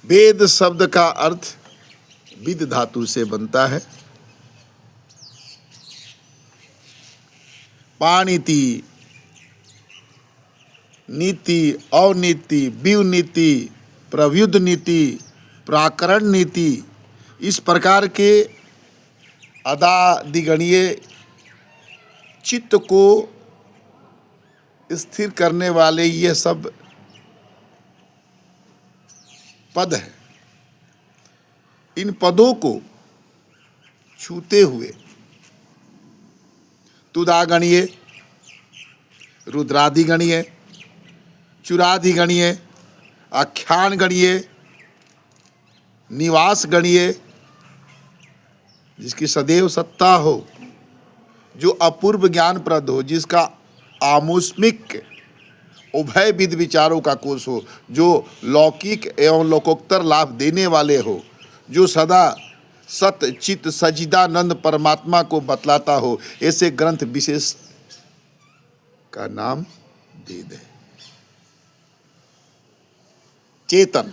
वेद शब्द का earth with धातु से बनता है। पाणिति, नीति, अवनीति, व्युनीति, प्रव्युद नीति, प्राकरण नीति, इस प्रकार के अदादिगणीय चित्त को स्थिर करने वाले ये सब पद है। इन पदों को छूते हुए तुदागणीय, रुद्रादिगणीय, चुरादिगणीय, आख्यान गणीय, निवास गणीय, जिसकी सदैव सत्ता हो, जो अपूर्व ज्ञानप्रद हो, जिसका आमुष्मिक उभय विद विचारों का कोश हो, जो लौकिक एवं लोकोत्तर लाभ देने वाले हो, जो सदा सत चित सजिदानंद परमात्मा को बतलाता हो, ऐसे ग्रंथ विशेष का नाम वेद है। चेतन,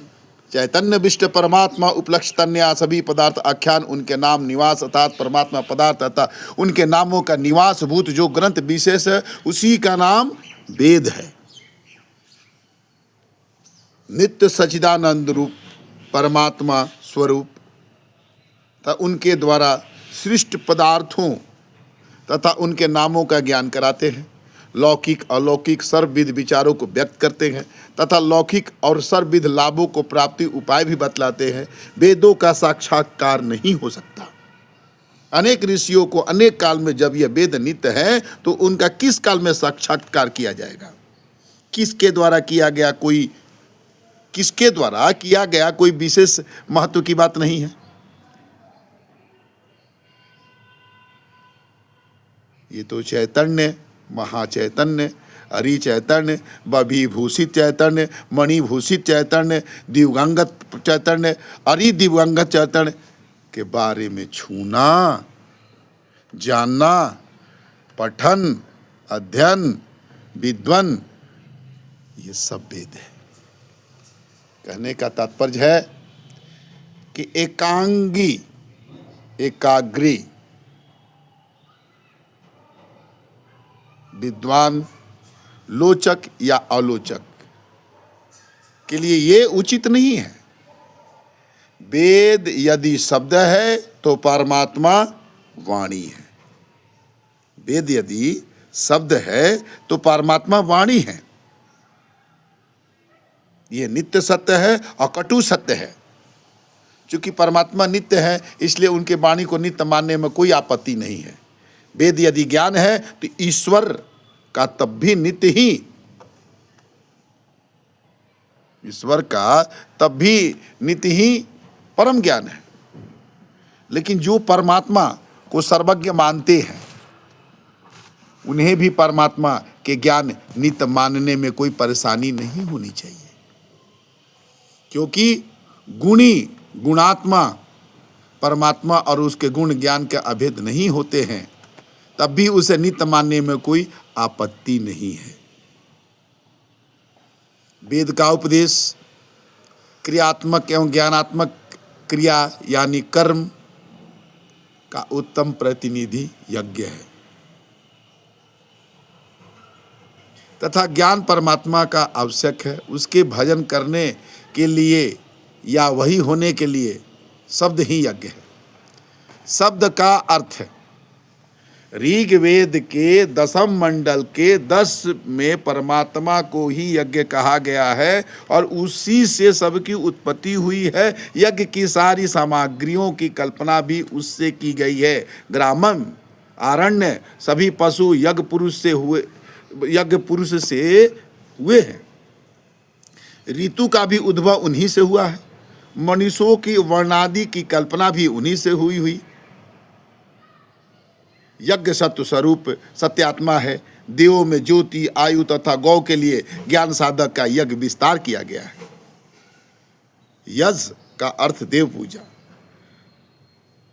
चैतन्य विष्ट परमात्मा उपलक्ष्य तन्या सभी पदार्थ आख्यान, उनके नाम निवास अर्थात परमात्मा पदार्थ अर्थात उनके नामों का निवास भूत जो ग्रंथ विशेष है, उसी का नाम वेद है। नित्य सच्चिदानंद रूप परमात्मा स्वरूप तथा उनके द्वारा सृष्ट पदार्थों तथा उनके नामों का ज्ञान कराते हैं, लौकिक अलौकिक सर्वविध विचारों को व्यक्त करते हैं तथा लौकिक और सर्वविध लाभों को प्राप्ति उपाय भी बतलाते हैं। वेदों का साक्षात्कार नहीं हो सकता। अनेक ऋषियों को अनेक काल में जब यह वेद नित्य है तो उनका किस काल में साक्षात्कार किया जाएगा? किसके द्वारा किया गया, कोई किसके द्वारा किया गया कोई विशेष महत्व की बात नहीं है। ये तो चैतन्य, महाचैतन्य, हरि चैतन्य, बभीभूषित चैतन्य, मणिभूषित चैतन्य, दिव्यांगत चैतन्य, हरि दिव्यांगत चैतन्य के बारे में छूना, जानना, पठन, अध्ययन, विद्वन, ये सब वेद है। कहने का तात्पर्य है कि एकांगी, एकाग्री विद्वान, लोचक या आलोचक के लिए ये उचित नहीं है। वेद यदि शब्द है तो परमात्मा वाणी है। वेद यदि शब्द है तो परमात्मा वाणी है। ये नित्य सत्य है, अकटु सत्य है। क्योंकि परमात्मा नित्य है इसलिए उनके वाणी को नित्य मानने में कोई आपत्ति नहीं है। वेद यदि ज्ञान है तो ईश्वर का तब भी नित्य ही, ईश्वर का तब भी नित्य ही परम ज्ञान है। लेकिन जो परमात्मा को सर्वज्ञ मानते हैं उन्हें भी परमात्मा के ज्ञान नित्य मानने में कोई परेशानी नहीं होनी चाहिए। क्योंकि गुणी गुणात्मा परमात्मा और उसके गुण ज्ञान के अभेद नहीं होते हैं, तब भी उसे नित्य मानने में कोई आपत्ति नहीं है। वेद का उपदेश क्रियात्मक एवं ज्ञानात्मक क्रिया यानी कर्म का उत्तम प्रतिनिधि यज्ञ है तथा ज्ञान परमात्मा का आवश्यक है। उसके भजन करने के लिए या वही होने के लिए शब्द ही यज्ञ है। शब्द का अर्थ है ऋग्वेद के 10 मंडल के 10 में परमात्मा को ही यज्ञ कहा गया है और उसी से सबकी उत्पत्ति हुई है। यज्ञ की सारी सामग्रियों की कल्पना भी उससे की गई है। ग्रामम, आरण्य, सभी पशु यज्ञ पुरुष से हुए हैं। ऋतु का भी उद्भव उन्हीं से हुआ है। मनुष्यों की वर्णादि की कल्पना भी उन्हीं से हुई। यज्ञ सत्व स्वरूप सत्यात्मा है। देवों में ज्योति, आयु तथा गौ के लिए ज्ञान साधक का यज्ञ विस्तार किया गया है। यज्ञ का अर्थ देव पूजा।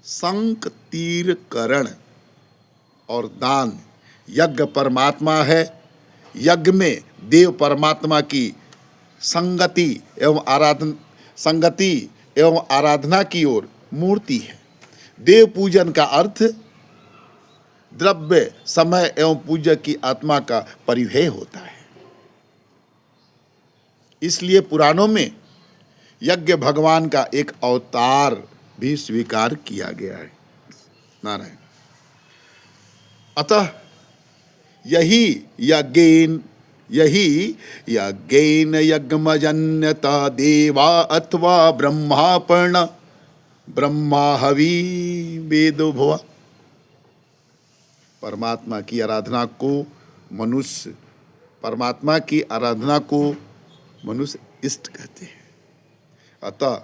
शंख, तीर, करण और दान यज्ञ परमात्मा है। यज्ञ में देव परमात्मा की संगति एवं आराधन संगति एवं आराधना की ओर मूर्ति है। देव पूजन का अर्थ द्रव्य, समय एवं पूजक की आत्मा का परिव्यय होता है। इसलिए पुराणों में यज्ञ भगवान का एक अवतार भी स्वीकार किया गया है। नारायण। अतः यही यज्ञेन यज्ञमजन्यत देवा अथवा ब्रह्मापर्ण ब्रह्मा हवि वेदो भव। परमात्मा की आराधना को मनुष्य इष्ट कहते हैं। अतः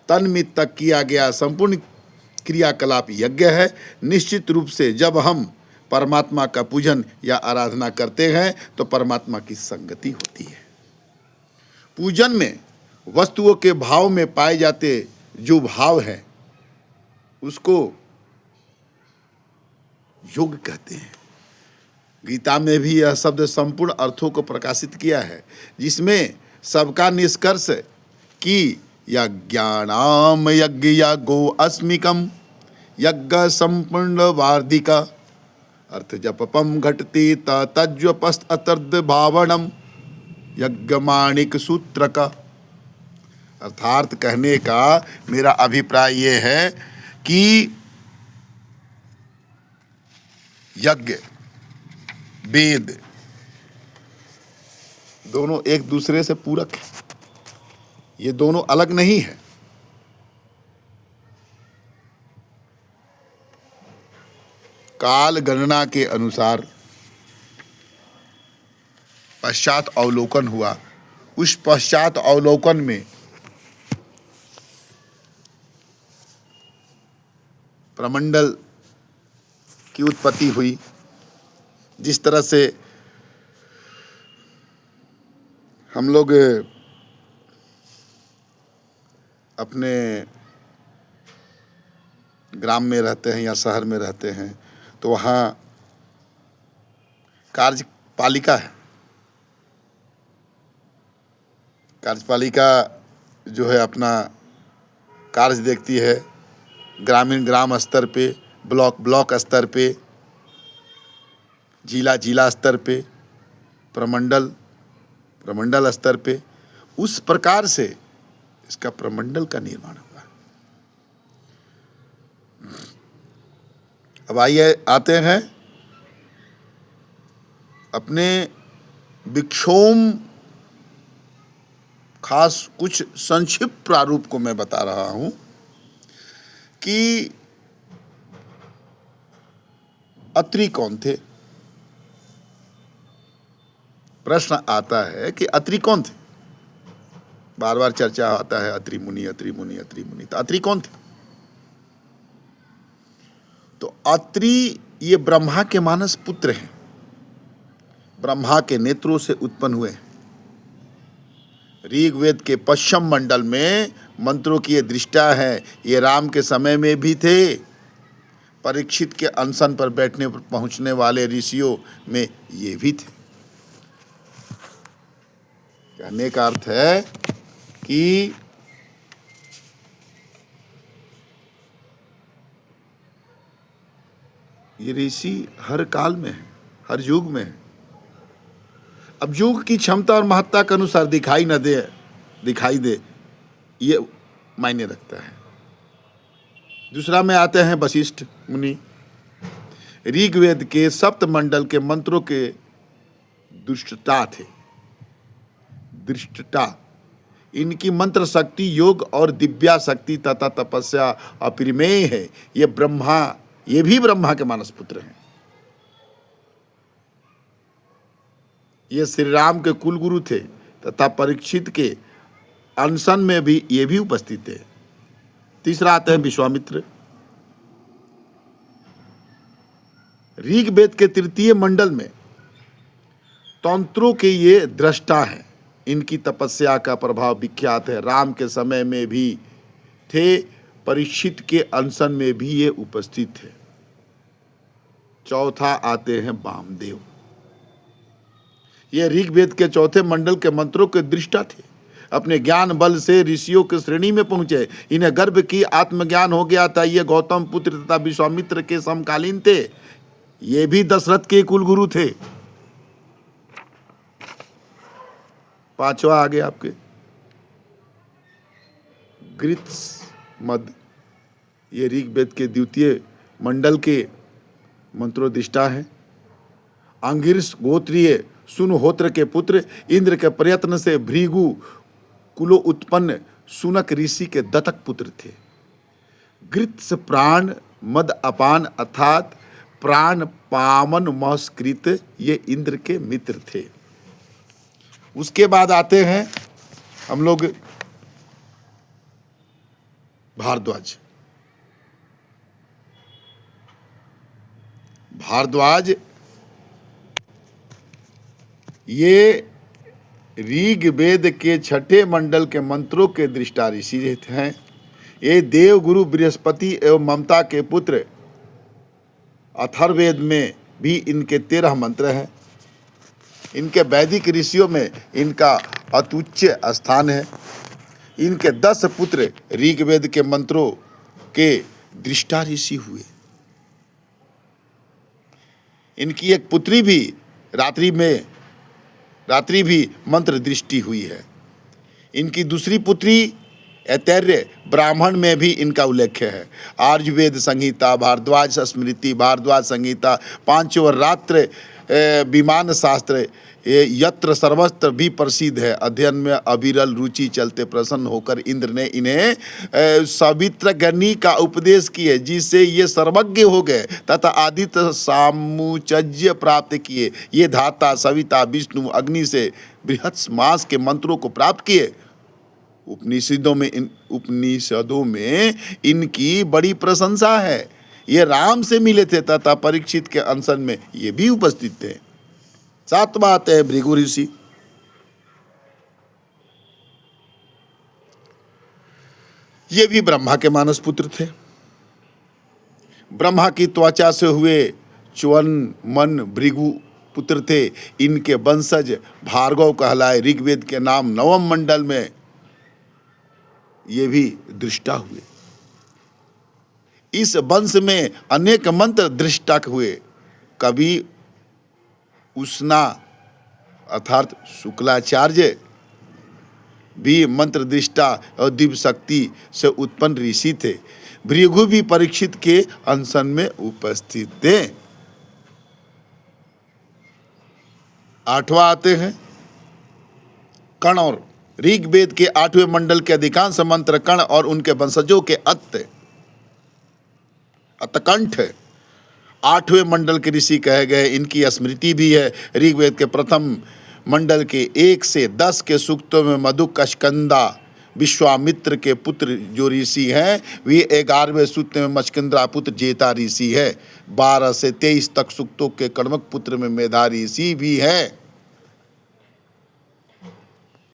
तन्मित तक किया गया संपूर्ण क्रियाकलाप यज्ञ है। निश्चित रूप से जब हम परमात्मा का पूजन या आराधना करते हैं तो परमात्मा की संगति होती है। पूजन में वस्तुओं के भाव में पाए जाते जो भाव है उसको योग कहते हैं। गीता में भी यह शब्द संपूर्ण अर्थों को प्रकाशित किया है, जिसमें सबका निष्कर्ष कि यज्ञानाम यज्ञ गो अस्मिकम यज्ञ संपूर्ण वार्धिका अर्थ जपपम घटती तज्वपस्त अतर्द भावनम यज्ञ माणिक सूत्र का। अर्थात कहने का मेरा अभिप्राय ये है कि यज्ञ वेद दोनों एक दूसरे से पूरक है, ये दोनों अलग नहीं है। काल गणना के अनुसार पश्चात अवलोकन हुआ। उस पश्चात अवलोकन में प्रमंडल की उत्पत्ति हुई। जिस तरह से हम लोग अपने ग्राम में रहते हैं या शहर में रहते हैं तो वहाँ कार्यपालिका है। कार्यपालिका जो है अपना कार्य देखती है ग्राम स्तर पे, ब्लॉक स्तर पे, जिला स्तर पे, प्रमंडल स्तर पे। उस प्रकार से इसका प्रमंडल का निर्माण हुआ। अब आते हैं अपने विक्षोम खास कुछ संक्षिप्त प्रारूप को मैं बता रहा हूं कि अत्रि कौन थे। प्रश्न आता है कि अत्रि कौन थे। बार बार चर्चा आता है अत्रि मुनि। तो अत्रि कौन थे? तो अत्रि ये ब्रह्मा के मानस पुत्र हैं, ब्रह्मा के नेत्रों से उत्पन्न हुए हैं। ऋग्वेद के पश्चिम मंडल में मंत्रों की ये दृष्टा है। ये राम के समय में भी थे। परीक्षित के अनशन पर बैठने पर पहुंचने वाले ऋषियों में ये भी थे। कहने का अर्थ है कि ये ऋषि हर काल में है, हर युग में है। अब युग की क्षमता और महत्ता के अनुसार दिखाई दे ये मायने रखता है। दूसरा में आते हैं वशिष्ठ मुनि। ऋग्वेद के सप्त मंडल के मंत्रों के दृष्टा इनकी मंत्र शक्ति, योग और दिव्या शक्ति तथा तपस्या अपरिमेय है। ये भी ब्रह्मा के मानस पुत्र हैं। ये श्री राम के कुल गुरु थे तथा परीक्षित के अनशन में भी ये भी उपस्थित थे। तीसरा आते हैं विश्वामित्र। ऋग्वेद के तृतीय मंडल में तंत्रों के ये दृष्टा हैं। इनकी तपस्या का प्रभाव विख्यात है। राम के समय में भी थे, परीक्षित के अनशन में भी ये उपस्थित थे। चौथा आते हैं वामदेव। ये ऋग्वेद के चौथे मंडल के मंत्रों के दृष्टा थे। अपने ज्ञान बल से ऋषियों की श्रेणी में पहुंचे। इन्हें गर्भ की आत्मज्ञान हो गया था। ये गौतम पुत्र तथा विश्वामित्र के समकालीन थे। ये भी दशरथ के कुलगुरु थे। पांचवा आगे आपके गृत्समद, ये ऋग्वेद के द्वितीय मंडल के मंत्रोदिष्टा है। अंगिरस गोत्रीय सुनहोत्र के पुत्र, इंद्र के प्रयत्न से भृगु कुलो उत्पन्न सुनक ऋषि के दत्तक पुत्र थे। गृत्स प्राण मद अपान अर्थात प्राण पावन महस्कृत, ये इंद्र के मित्र थे। उसके बाद आते हैं हम लोग भारद्वाज। भारद्वाज ये ऋग्वेद के छठे मंडल के मंत्रों के दृष्टा ऋषि हैं। ये देव गुरु बृहस्पति एवं ममता के पुत्र। अथर्ववेद में भी इनके 13 मंत्र हैं। इनके वैदिक ऋषियों में इनका अत्युच्च स्थान है। इनके 10 पुत्र ऋग्वेद के मंत्रों के दृष्टा ऋषि हुए। इनकी एक पुत्री भी रात्रि भी मंत्र दृष्टि हुई है। इनकी दूसरी पुत्री ऐतरेय ब्राह्मण में भी इनका उल्लेख है। आयुर्वेद संहिता, भारद्वाज स्मृति, भारद्वाज संहिता, पांचों रात्र विमान शास्त्र, ये यत्र सर्वत्र भी प्रसिद्ध है। अध्ययन में अविरल रुचि चलते प्रसन्न होकर इंद्र ने इन्हें सवित्रगणी का उपदेश किए, जिससे ये सर्वज्ञ हो गए तथा आदित्य सामुचज्य प्राप्त किए। ये धाता सविता विष्णु अग्नि से बृहस्मास के मंत्रों को प्राप्त किए। उपनिषदों में इनकी बड़ी प्रशंसा है। ये राम से मिले थे तथा परीक्षित के अनशन में ये भी उपस्थित थे। 7वां आते हैं भृगु ऋषि। ये भी ब्रह्मा के मानस पुत्र थे। ब्रह्मा की त्वचा से हुए च्वन मन भृगु पुत्र थे। इनके वंशज भार्गव कहलाए। ऋग्वेद के नाम 9वें मंडल में ये भी दृष्टा हुए। इस वंश में अनेक मंत्र दृष्टा हुए। कवि उष्णा अर्थात शुक्लाचार्य भी मंत्र दृष्टा और दिव्य शक्ति से उत्पन्न ऋषि थे। भृगु भी परीक्षित के अनशन में उपस्थित थे। 8वां आते हैं कर्ण। और ऋग्वेद के 8वें मंडल के अधिकांश मंत्र कर्ण और उनके वंशजों के अतकंठ 8वें मंडल के ऋषि कहे गए। इनकी स्मृति भी है। ऋग्वेद के प्रथम मंडल के 1 से 10 के सूक्तों में मधुकस्कंदा विश्वामित्र के पुत्र जो ऋषि हैं, वे 11वें सूक्त में मचकंद्रा पुत्र जेता ऋषि है। 12 से 23 तक सूक्तों के कर्मक पुत्र में मेधा ऋषि भी है।